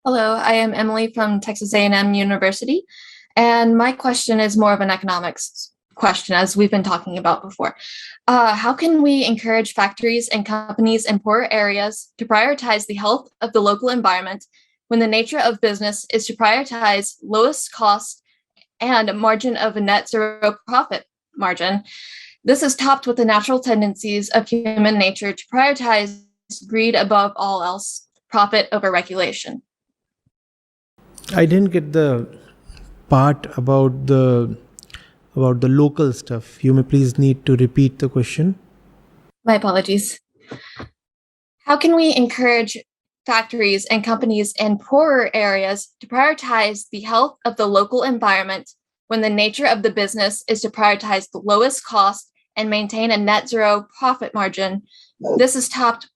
Hello, I am Emily from Texas A&M University, and my question is more of an economics question, as we've been talking about before. How can we encourage factories and companies in poor areas to prioritize the health of the local environment when the nature of business is to prioritize lowest cost and margin of a net zero profit margin? This is topped with the natural tendencies of human nature to prioritize greed above all else, profit over regulation. I didn't get the part about the local stuff. You may please need to repeat the question. My apologies. How can we encourage factories and companies in poorer areas to prioritize the health of the local environment when the nature of the business is to prioritize the lowest cost and maintain a net zero profit margin? This is topped.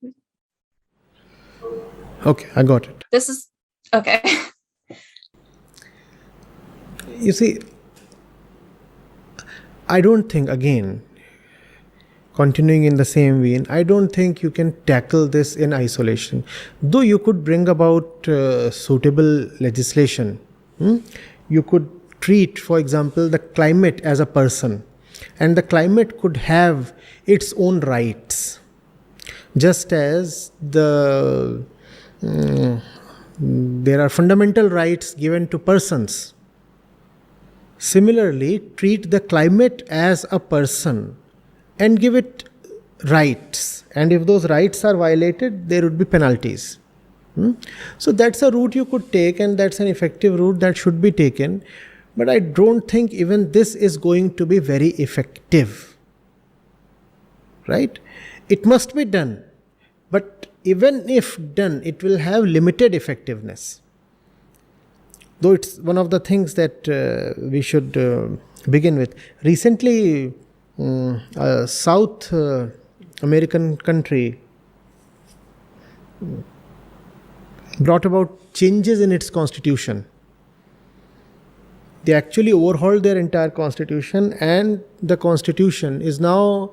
Okay, I got it. This is okay. You see, I don't think, again, continuing in the same vein, I don't think you can tackle this in isolation. Though you could bring about suitable legislation, you could treat, for example, the climate as a person, and the climate could have its own rights, just as there are fundamental rights given to persons. Similarly, treat the climate as a person and give it rights. And if those rights are violated, there would be penalties. So that's a route you could take, and that's an effective route that should be taken. But I don't think even this is going to be very effective. Right? It must be done. But even if done, it will have limited effectiveness. Though it's one of the things that we should begin with. Recently, a South American country brought about changes in its constitution. They actually overhauled their entire constitution, and the constitution is now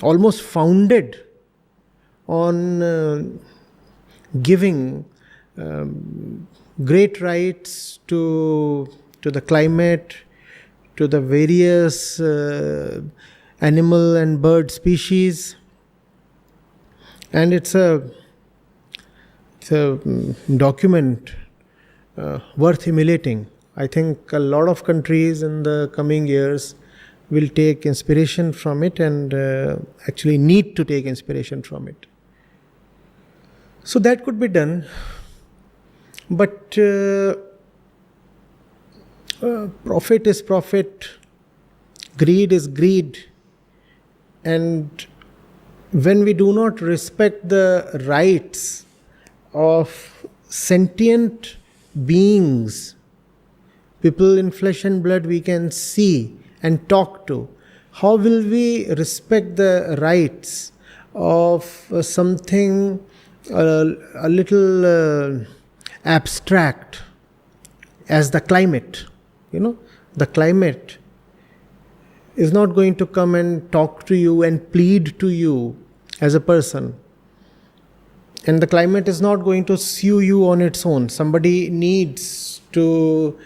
almost founded on giving great rights to the climate, to the various animal and bird species, and it's a document worth emulating. I think a lot of countries in the coming years will take inspiration from it, and actually need to take inspiration from it. So that could be done. But profit is profit, greed is greed, and when we do not respect the rights of sentient beings, people in flesh and blood we can see and talk to, how will we respect the rights of something a little abstract as the climate? The climate is not going to come and talk to you and plead to you as a person, and the climate is not going to sue you on its own. Somebody needs to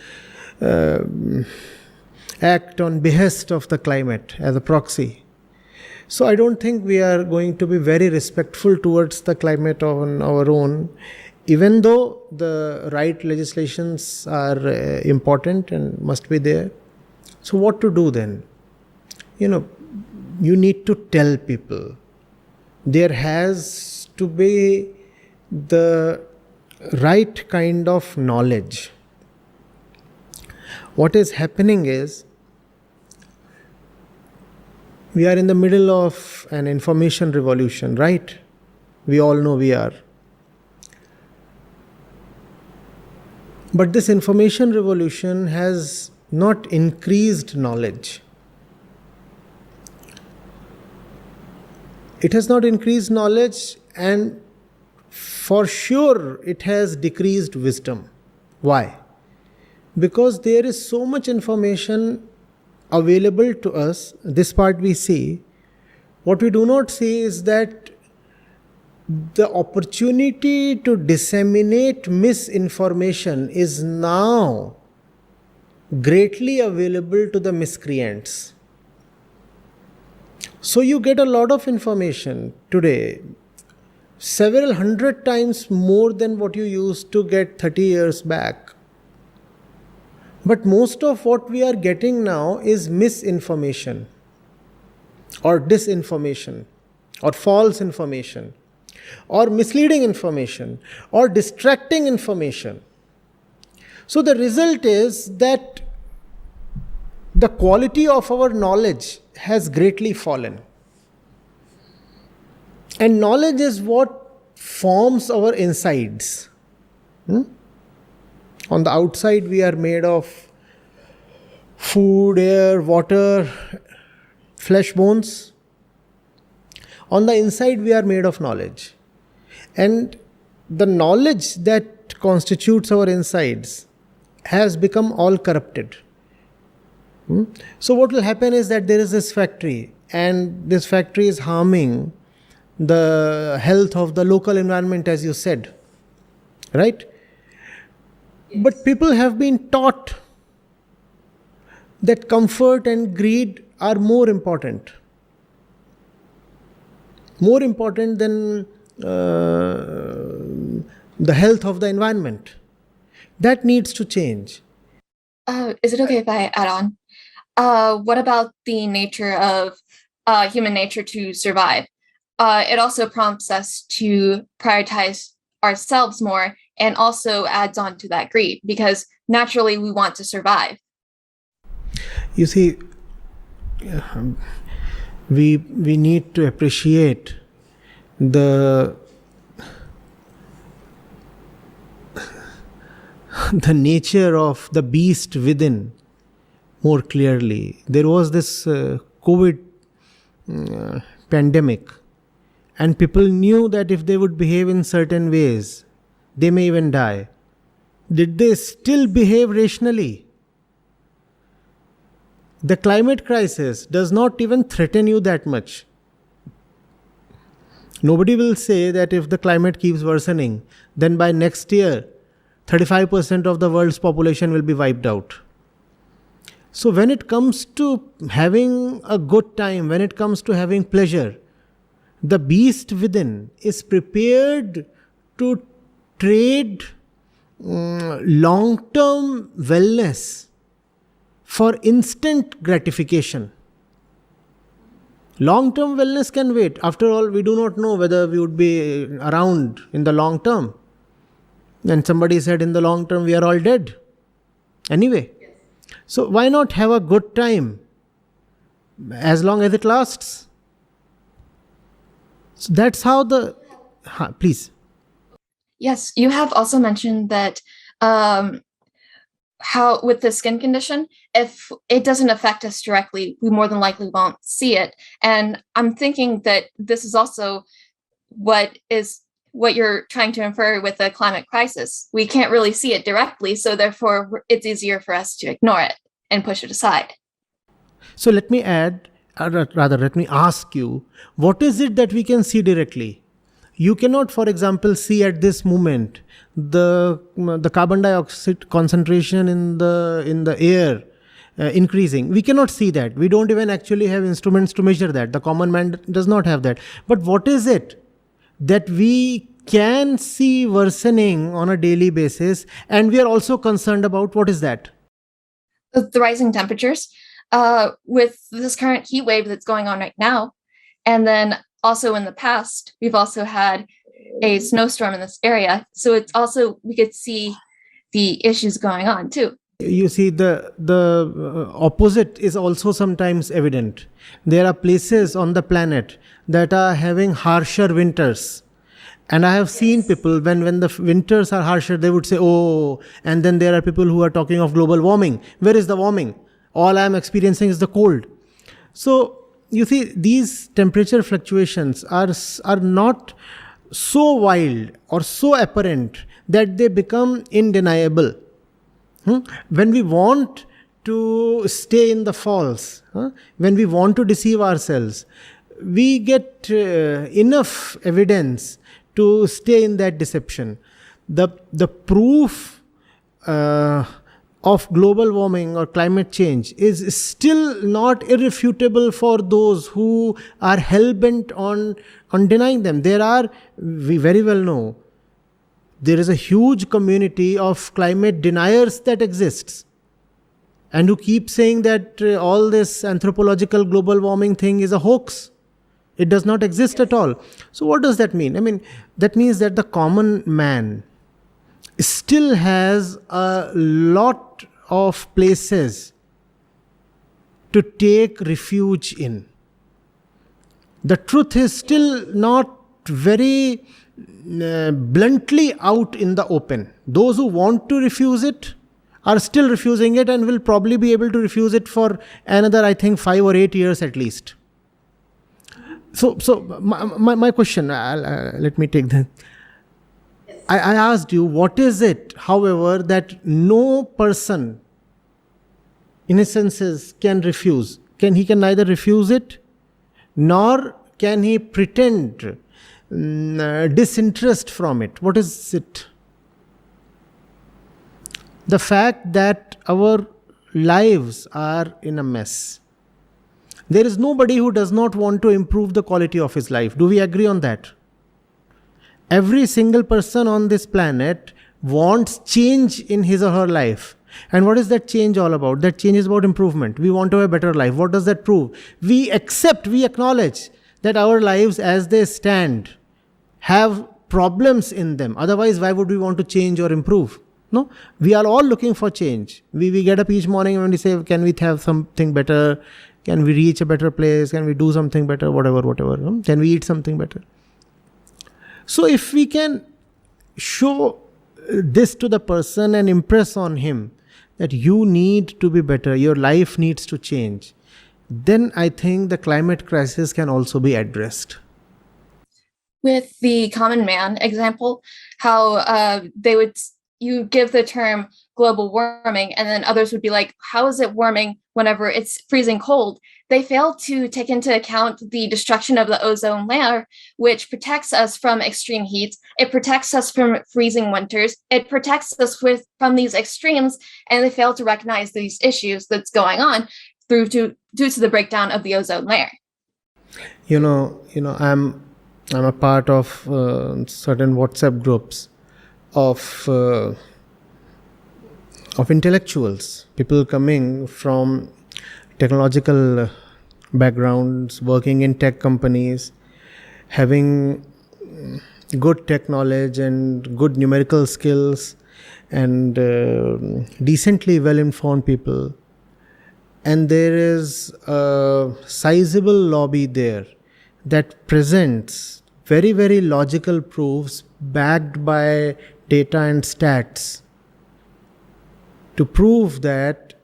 act on behest of the climate as a proxy. So I don't think we are going to be very respectful towards the climate on our own, even though the right legislations are important and must be there. So what to do then? You need to tell people. There has to be the right kind of knowledge. What is happening is, we are in the middle of an information revolution, right? We all know we are. But this information revolution has not increased knowledge. It has not increased knowledge, and for sure it has decreased wisdom. Why? Because there is so much information available to us. This part we see. What we do not see is that the opportunity to disseminate misinformation is now greatly available to the miscreants. So you get a lot of information today, several hundred times more than what you used to get 30 years back. But most of what we are getting now is misinformation or disinformation or false information or misleading information or distracting information. So the result is that the quality of our knowledge has greatly fallen. And knowledge is what forms our insides. On the outside, we are made of food, air, water, flesh, bones. On the inside, we are made of knowledge. And the knowledge that constitutes our insides has become all corrupted. So what will happen is that there is this factory, and this factory is harming the health of the local environment, as you said. Right? But people have been taught that comfort and greed are more important. More important than the health of the environment. That needs to change. Is it okay if I add on? What about the nature of human nature to survive? It also prompts us to prioritize ourselves more, and also adds on to that greed, because naturally we want to survive. You see, we need to appreciate the nature of the beast within more clearly. There was this COVID pandemic, and people knew that if they would behave in certain ways, they may even die. Did they still behave rationally? The climate crisis does not even threaten you that much. Nobody will say that if the climate keeps worsening, then by next year, 35% of the world's population will be wiped out. So when it comes to having a good time, when it comes to having pleasure, the beast within is prepared to trade long-term wellness for instant gratification. Long-term wellness can wait. After all, we do not know whether we would be around in the long term. And somebody said in the long term we are all dead. Anyway. Yes. So why not have a good time as long as it lasts? So that's how the... please. Yes, you have also mentioned that how with the skin condition, if it doesn't affect us directly, we more than likely won't see it. And I'm thinking that this is also what you're trying to infer with the climate crisis. We can't really see it directly, so therefore it's easier for us to ignore it and push it aside. So let me add, let me ask you, what is it that we can see directly? You cannot, for example, see at this moment the carbon dioxide concentration in the air increasing. We cannot see that. We don't even actually have instruments to measure that. The common man does not have that. But what is it that we can see worsening on a daily basis, and we are also concerned about? What is that? The rising temperatures, with this current heat wave that's going on right now, and then also in the past, we've also had a snowstorm in this area. So it's also, we could see the issues going on too. You see, the opposite is also sometimes evident. There are places on the planet that are having harsher winters. And I have seen people, when the winters are harsher, they would say, oh, and then there are people who are talking of global warming. Where is the warming? All I am experiencing is the cold. So, you see, these temperature fluctuations are not so wild or so apparent that they become undeniable. When we want to stay in the false, when we want to deceive ourselves, we get enough evidence to stay in that deception. The proof of global warming or climate change is still not irrefutable for those who are hell-bent on denying them. We very well know, there is a huge community of climate deniers that exists, and who keep saying that all this anthropological global warming thing is a hoax. It does not exist at all. So what does that mean? I mean, that means that the common man still has a lot of places to take refuge in. The truth is still not very bluntly out in the open. Those who want to refuse it are still refusing it, and will probably be able to refuse it for another, I think, 5 or 8 years at least. So my question, let me take that. I asked you, what is it, however, that no person, in a sense, can refuse? He can neither refuse it, nor can he pretend disinterest from it. What is it? The fact that our lives are in a mess. There is nobody who does not want to improve the quality of his life. Do we agree on that? Every single person on this planet wants change in his or her life. And what is that change all about? That change is about improvement. We want to have a better life. What does that prove? We acknowledge that our lives as they stand have problems in them. Otherwise, why would we want to change or improve? No, we are all looking for change. We get up each morning and we say, can we have something better? Can we reach a better place? Can we do something better? Whatever. Can we eat something better? So if we can show this to the person and impress on him that you need to be better, your life needs to change, then I think the climate crisis can also be addressed. With the common man example, how you give the term global warming, and then others would be like, how is it warming whenever it's freezing cold? They fail to take into account the destruction of the ozone layer, which protects us from extreme heat. It protects us from freezing winters. It protects us from these extremes, and they fail to recognize these issues that's going on due to the breakdown of the ozone layer. I'm a part of certain WhatsApp groups of intellectuals, people coming from technological backgrounds, working in tech companies, having good tech knowledge and good numerical skills, and decently well-informed people. And there is a sizable lobby there that presents very, very logical proofs backed by data and stats to prove that,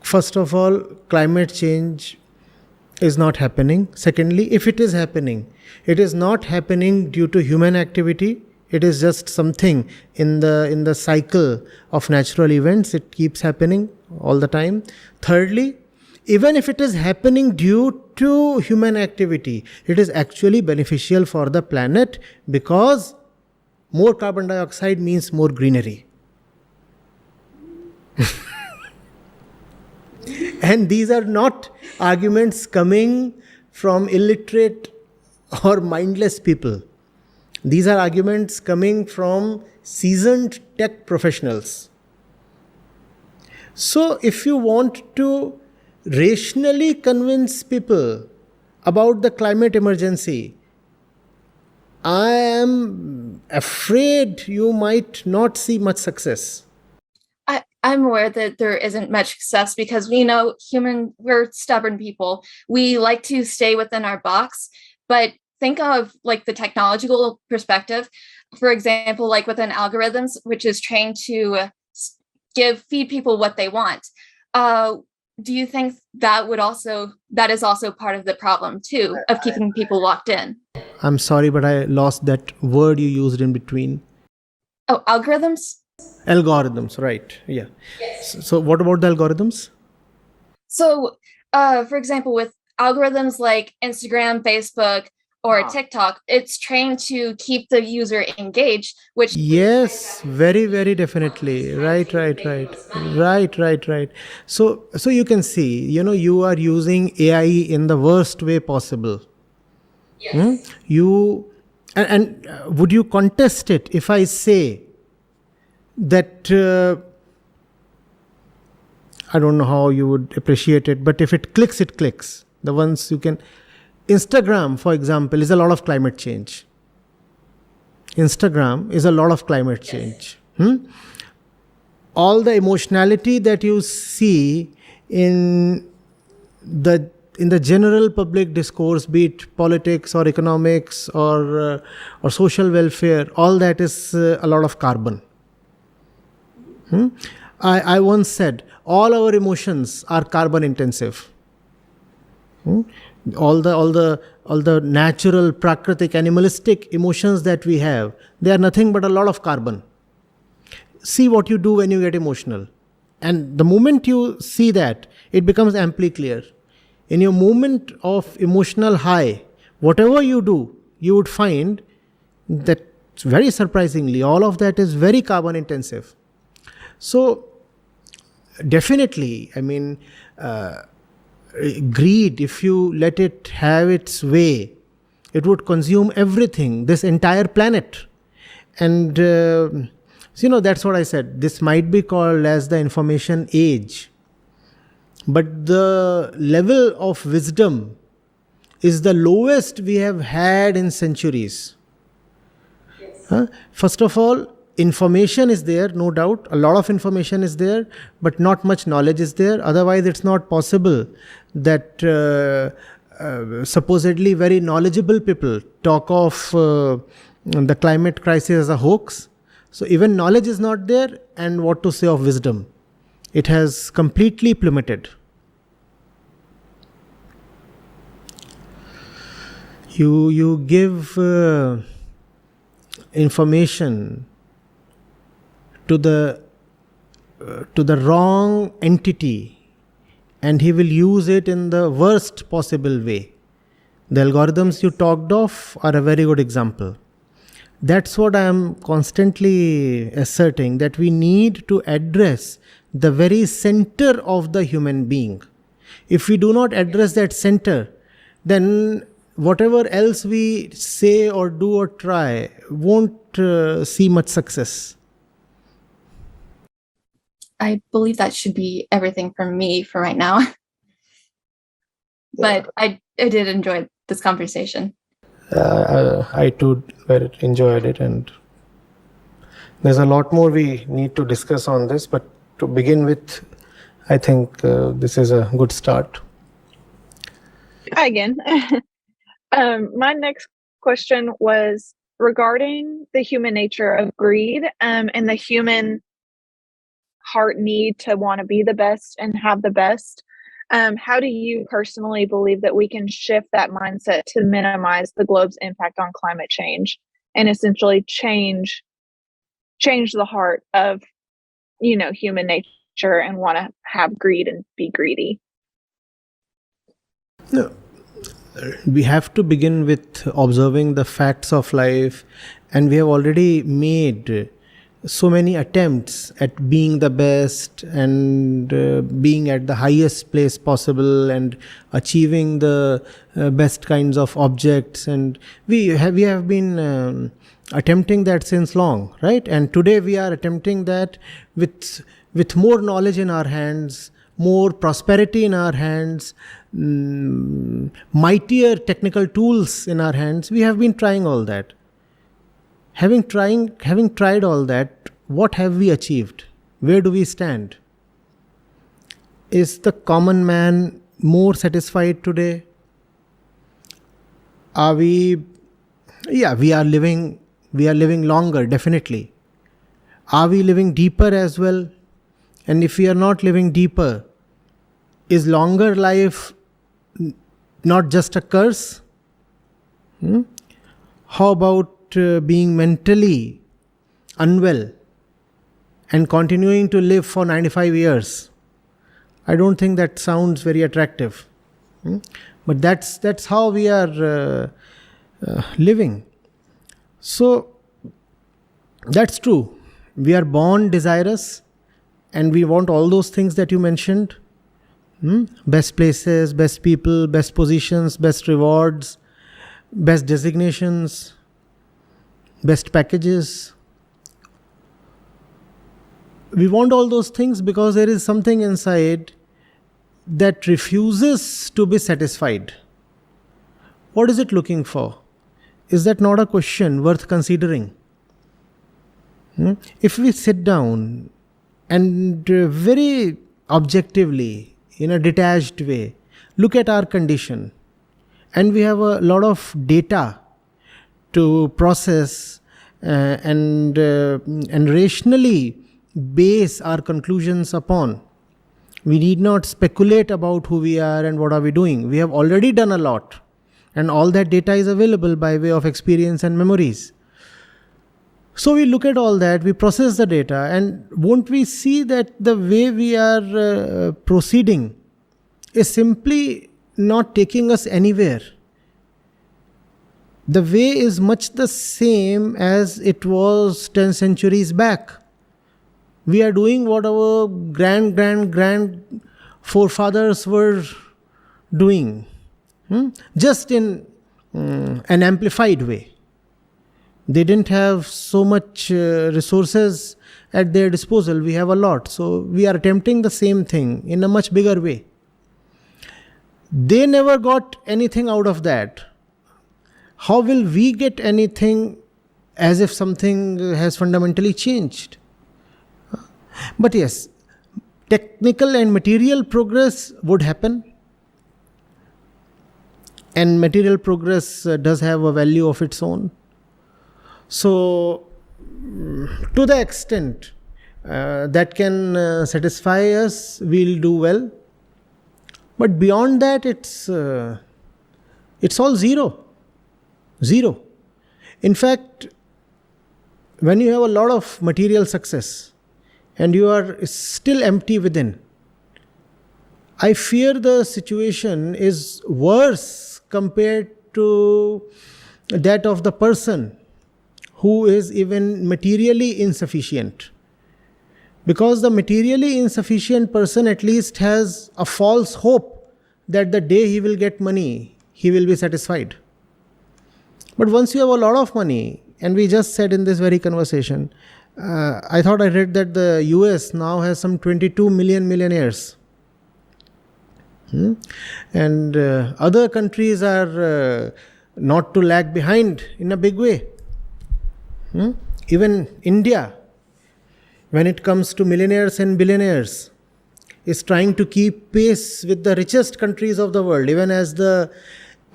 first of all, climate change is not happening. Secondly, if it is happening, it is not happening due to human activity. It is just something in the cycle of natural events. It keeps happening all the time. Thirdly, even if it is happening due to human activity, it is actually beneficial for the planet, because more carbon dioxide means more greenery. And these are not arguments coming from illiterate or mindless people. These are arguments coming from seasoned tech professionals. So if you want to rationally convince people about the climate emergency, I am afraid you might not see much success. I'm aware that there isn't much success, because we know we're stubborn people. We like to stay within our box, but think of like the technological perspective. For example, like within algorithms, which is trained to feed people what they want. Do you think that is also part of the problem too, of keeping people locked in? I'm sorry, but I lost that word you used in between. Oh, algorithms? Algorithms, right. Yeah. Yes. So what about the algorithms? So, for example, with algorithms like Instagram, Facebook, or TikTok, it's trained to keep the user engaged, which Yes, very, very definitely. Right. So you can see, you are using AI in the worst way possible. You and would you contest it if I say that I don't know how you would appreciate it, but if it clicks, it clicks. The ones you can. Instagram, for example, is a lot of climate change. Instagram is a lot of climate change. All the emotionality that you see in the general public discourse, be it politics or economics or social welfare, all that is a lot of carbon. I once said all our emotions are carbon intensive. All the natural, prakritic, animalistic emotions that we have, they are nothing but a lot of carbon. See what you do when you get emotional. And the moment you see that, it becomes amply clear. In your moment of emotional high, whatever you do, you would find that very surprisingly, all of that is very carbon intensive. So, definitely, I mean, greed, if you let it have its way, it would consume everything, this entire planet. And that's what I said. This might be called as the information age, but the level of wisdom is the lowest we have had in centuries. First of all, information is there, no doubt. A lot of information is there, but not much knowledge is there. Otherwise, it's not possible that supposedly very knowledgeable people talk of the climate crisis as a hoax. So even knowledge is not there, and what to say of wisdom? It has completely plummeted. You give information to the wrong entity, and he will use it in the worst possible way. The algorithms you talked of are a very good example. That's what I am constantly asserting, that we need to address the very center of the human being. If we do not address that center, then whatever else we say or do or try won't see much success. I believe that should be everything from me for right now. But I did enjoy this conversation. I too very enjoyed it, and there's a lot more we need to discuss on this, but to begin with, I think this is a good start. Hi again. My next question was regarding the human nature of greed and the human heart need to want to be the best and have the best. How do you personally believe that we can shift that mindset to minimize the globe's impact on climate change and essentially change the heart of, human nature and want to have greed and be greedy? No. We have to begin with observing the facts of life, and we have already made so many attempts at being the best and being at the highest place possible and achieving the best kinds of objects, and we have been attempting that since long, right? And today we are attempting that with more knowledge in our hands, more prosperity in our hands, mightier technical tools in our hands. We have been trying all that. Having tried all that, what have we achieved? Where do we stand? Is the common man more satisfied today? Are we? Yeah, we are living longer, definitely. Are we living deeper as well? And if we are not living deeper, is longer life not just a curse? How about being mentally unwell and continuing to live for 95 years? I don't think that sounds very attractive. But that's how we are living. So that's true. We are born desirous and we want all those things that you mentioned. Best places, best people, best positions, best rewards, best designations, best packages. We want all those things because there is something inside that refuses to be satisfied. What is it looking for? Is that not a question worth considering? If we sit down and very objectively, in a detached way, look at our condition, and we have a lot of data to process and rationally base our conclusions upon. We need not speculate about who we are and what are we doing. We have already done a lot, and all that data is available by way of experience and memories. So we look at all that, we process the data, and won't we see that the way we are proceeding is simply not taking us anywhere? The way is much the same as it was 10 centuries back. We are doing what our grand forefathers were doing, just in an amplified way. They didn't have so much resources at their disposal. We have a lot. So we are attempting the same thing in a much bigger way. They never got anything out of that. How will we get anything as if something has fundamentally changed? But yes, technical and material progress would happen. And material progress does have a value of its own. So, to the extent that can satisfy us, we'll do well. But beyond that, it's all zero. Zero. In fact, when you have a lot of material success and you are still empty within, I fear the situation is worse compared to that of the person who is even materially insufficient. Because the materially insufficient person at least has a false hope that the day he will get money, he will be satisfied. But once you have a lot of money, and we just said in this very conversation, I thought I read that the US now has some 22 million millionaires. And other countries are not to lag behind in a big way. Even India, when it comes to millionaires and billionaires, is trying to keep pace with the richest countries of the world, even as the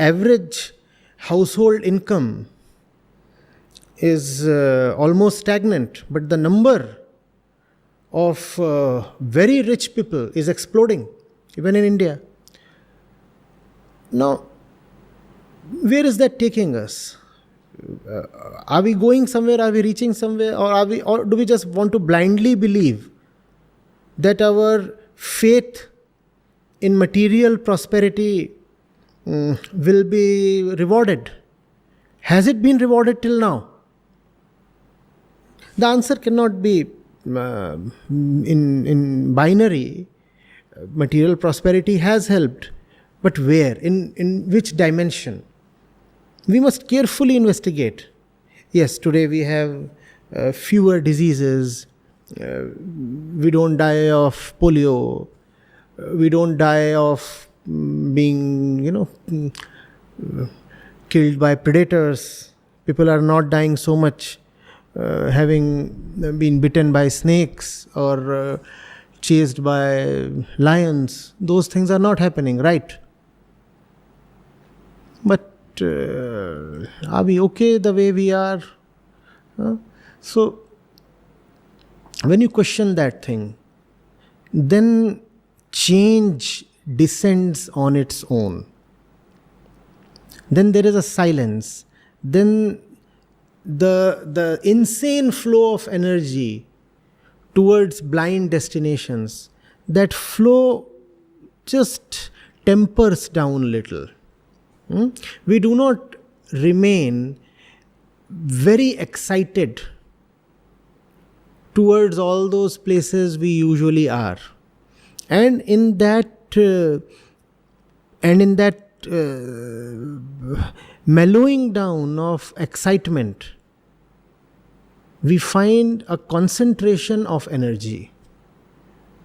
average household income is almost stagnant, but the number of very rich people is exploding, even in India. Now, where is that taking us? Are we going somewhere? Are we reaching somewhere? Or do we just want to blindly believe that our faith in material prosperity will be rewarded? Has it been rewarded till now? The answer cannot be in binary. Material prosperity has helped, but where? In which dimension? We must carefully investigate. Yes, today we have fewer diseases. We don't die of polio. We don't die of being, killed by predators. People are not dying so much having been bitten by snakes or chased by lions. Those things are not happening, right? But are we okay the way we are? So, when you question that thing, then change descends on its own. Then there is a silence. Then the insane flow of energy towards blind destinations, that flow just tempers down a little. We do not remain very excited towards all those places we usually are. And in that mellowing down of excitement, we find a concentration of energy.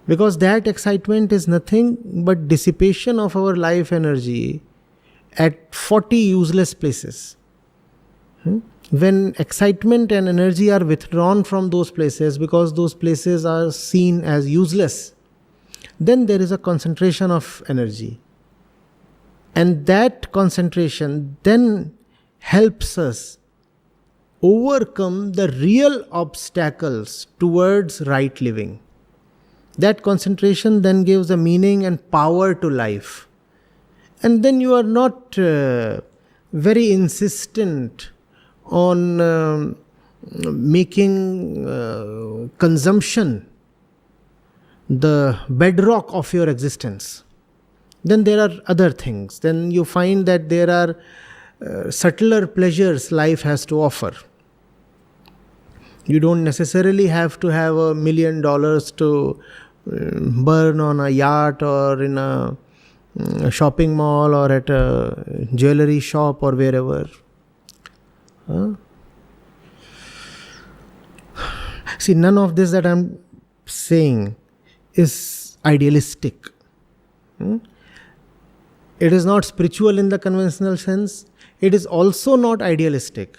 Because that excitement is nothing but dissipation of our life energy at 40 useless places. When excitement and energy are withdrawn from those places because those places are seen as useless, then there is a concentration of energy. And that concentration then helps us overcome the real obstacles towards right living. That concentration then gives a meaning and power to life. And then you are not very insistent on making consumption the bedrock of your existence. Then there are other things. Then you find that there are subtler pleasures life has to offer. You don't necessarily have to have $1 million to burn on a yacht or in a shopping mall or at a jewelry shop or wherever. See, none of this that I'm saying is idealistic. It is not spiritual in the conventional sense. It is also not idealistic.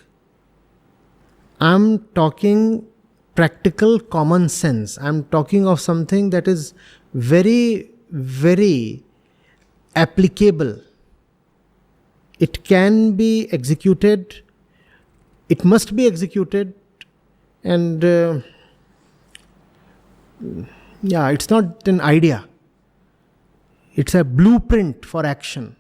I'm talking practical common sense. I'm talking of something that is very, very applicable. It can be executed. It must be executed. And it's not an idea. It's a blueprint for action.